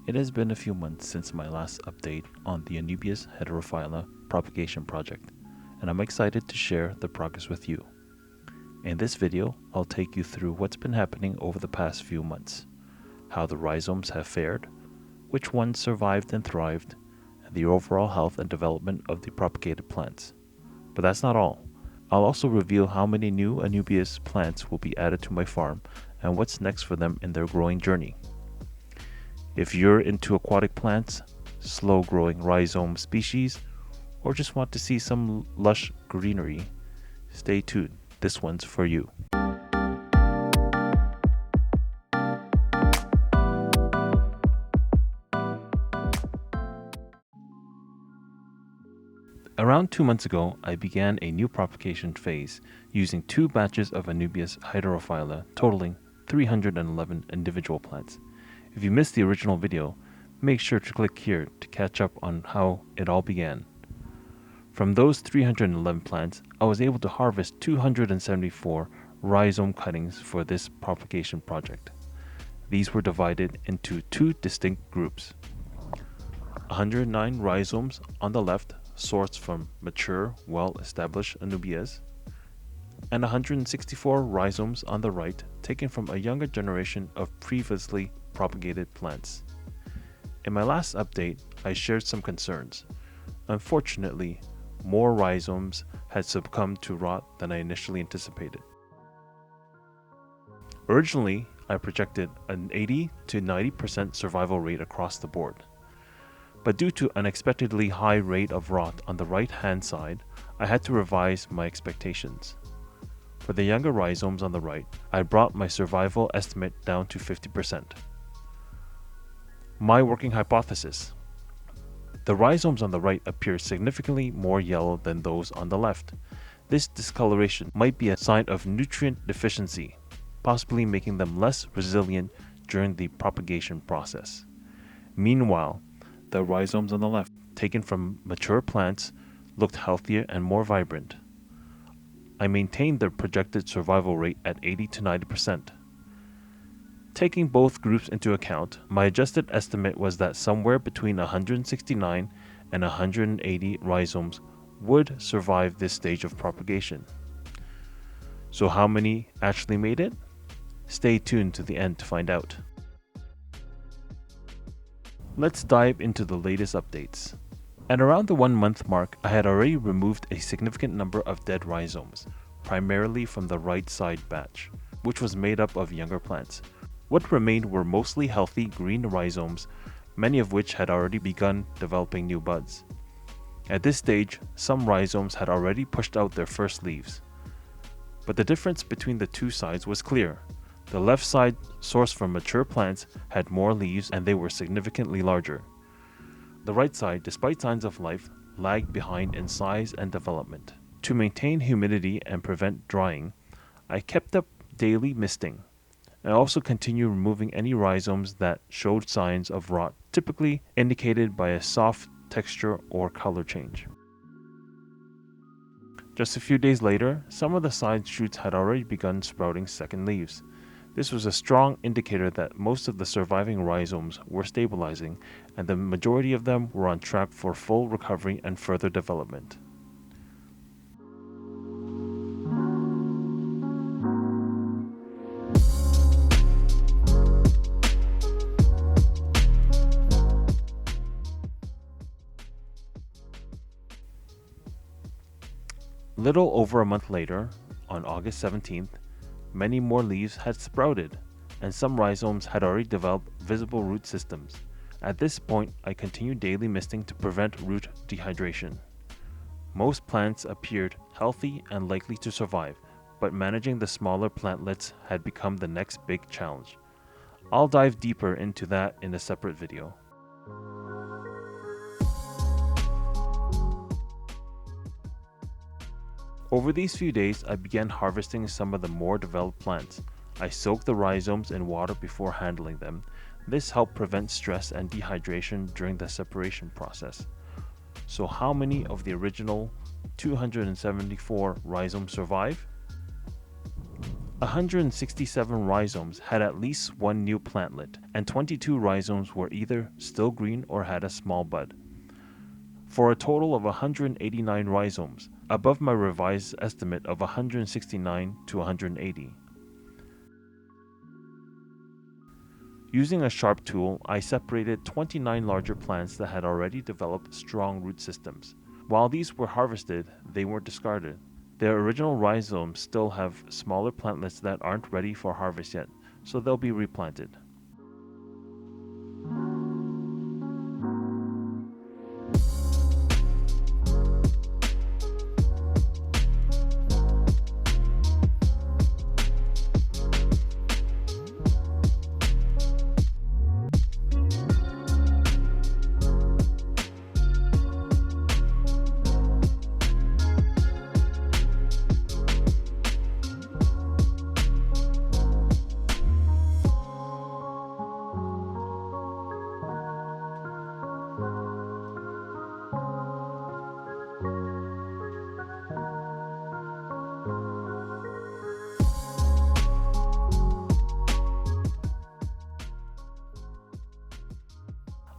It has been a few months since my last update on the Anubias Heterophylla propagation project, and I'm excited to share the progress with you. In this video, I'll take you through what's been happening over the past few months, how the rhizomes have fared, which ones survived and thrived, and the overall health and development of the propagated plants. But that's not all. I'll also reveal how many new Anubias plants will be added to my farm and what's next for them in their growing journey. If you're into aquatic plants, slow-growing rhizome species, or just want to see some lush greenery, stay tuned. This one's for you. Around 2 months ago, I began a new propagation phase using 2 batches of Anubias Heterophylla, totaling 311 individual plants. If you missed the original video, make sure to click here to catch up on how it all began. From those 311 plants, I was able to harvest 274 rhizome cuttings for this propagation project. These were divided into 2 distinct groups. 109 rhizomes on the left, sourced from mature, well-established Anubias, and 164 rhizomes on the right, taken from a younger generation of previously propagated plants. In my last update, I shared some concerns. Unfortunately, more rhizomes had succumbed to rot than I initially anticipated. Originally, I projected an 80 to 90% survival rate across the board. But due to unexpectedly high rate of rot on the right-hand side, I had to revise my expectations. For the younger rhizomes on the right, I brought my survival estimate down to 50%. My working hypothesis: the rhizomes on the right appear significantly more yellow than those on the left. This discoloration might be a sign of nutrient deficiency, possibly making them less resilient during the propagation process. Meanwhile, the rhizomes on the left, taken from mature plants, looked healthier and more vibrant. I maintained the projected survival rate at 80 to 90%. Taking both groups into account, my adjusted estimate was that somewhere between 169 and 180 rhizomes would survive this stage of propagation. So how many actually made it? Stay tuned to the end to find out. Let's dive into the latest updates. At around the 1-month mark, I had already removed a significant number of dead rhizomes, primarily from the right side batch, which was made up of younger plants. What remained were mostly healthy green rhizomes, many of which had already begun developing new buds. At this stage, some rhizomes had already pushed out their first leaves. But the difference between the two sides was clear. The left side, sourced from mature plants, had more leaves and they were significantly larger. The right side, despite signs of life, lagged behind in size and development. To maintain humidity and prevent drying, I kept up daily misting. I also continued removing any rhizomes that showed signs of rot, typically indicated by a soft texture or color change. Just a few days later, some of the side shoots had already begun sprouting second leaves. This was a strong indicator that most of the surviving rhizomes were stabilizing, and the majority of them were on track for full recovery and further development. Little over a month later, on August 17th, many more leaves had sprouted, and some rhizomes had already developed visible root systems. At this point, I continued daily misting to prevent root dehydration. Most plants appeared healthy and likely to survive, but managing the smaller plantlets had become the next big challenge. I'll dive deeper into that in a separate video. Over these few days, I began harvesting some of the more developed plants. I soaked the rhizomes in water before handling them. This helped prevent stress and dehydration during the separation process. So how many of the original 274 rhizomes survive? 167 rhizomes had at least one new plantlet, and 22 rhizomes were either still green or had a small bud, for a total of 189 rhizomes, above my revised estimate of 169 to 180. Using a sharp tool, I separated 29 larger plants that had already developed strong root systems. While these were harvested, they weren't discarded. Their original rhizomes still have smaller plantlets that aren't ready for harvest yet, so they'll be replanted.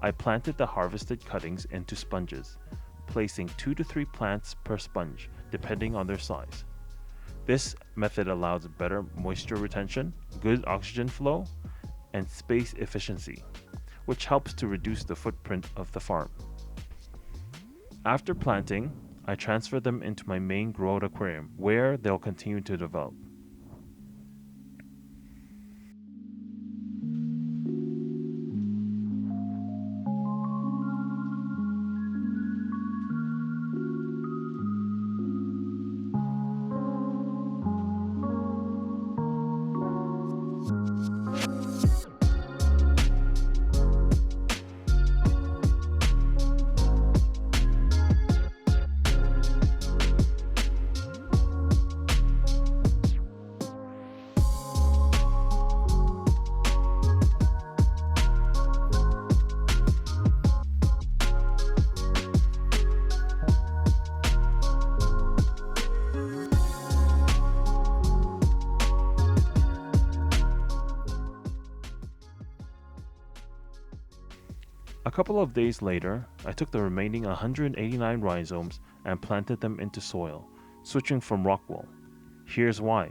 I planted the harvested cuttings into sponges, placing 2 to 3 plants per sponge, depending on their size. This method allows better moisture retention, good oxygen flow, and space efficiency, which helps to reduce the footprint of the farm. After planting, I transfer them into my main grow-out aquarium, where they'll continue to develop. A couple of days later, I took the remaining 189 rhizomes and planted them into soil, switching from rock wool. Here's why.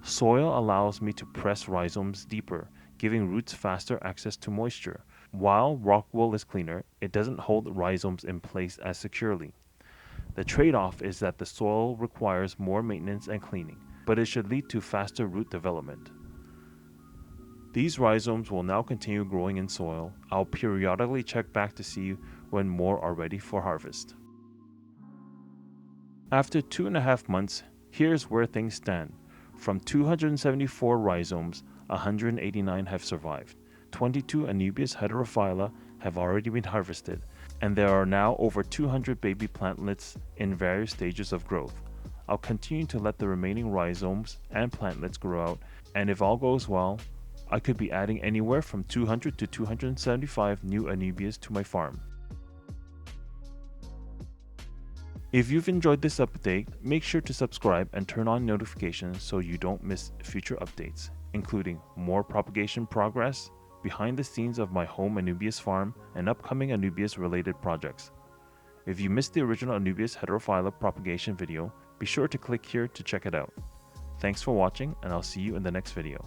Soil allows me to press rhizomes deeper, giving roots faster access to moisture. While rock wool is cleaner, it doesn't hold rhizomes in place as securely. The trade-off is that the soil requires more maintenance and cleaning, but it should lead to faster root development. These rhizomes will now continue growing in soil. I'll periodically check back to see when more are ready for harvest. After 2.5 months, here's where things stand. From 274 rhizomes, 189 have survived. 22 Anubias heterophylla have already been harvested, and there are now over 200 baby plantlets in various stages of growth. I'll continue to let the remaining rhizomes and plantlets grow out, and if all goes well, I could be adding anywhere from 200 to 275 new Anubias to my farm. If you've enjoyed this update, make sure to subscribe and turn on notifications so you don't miss future updates, including more propagation progress, behind the scenes of my home Anubias farm, and upcoming Anubias related projects. If you missed the original Anubias heterophylla propagation video, be sure to click here to check it out. Thanks for watching, and I'll see you in the next video.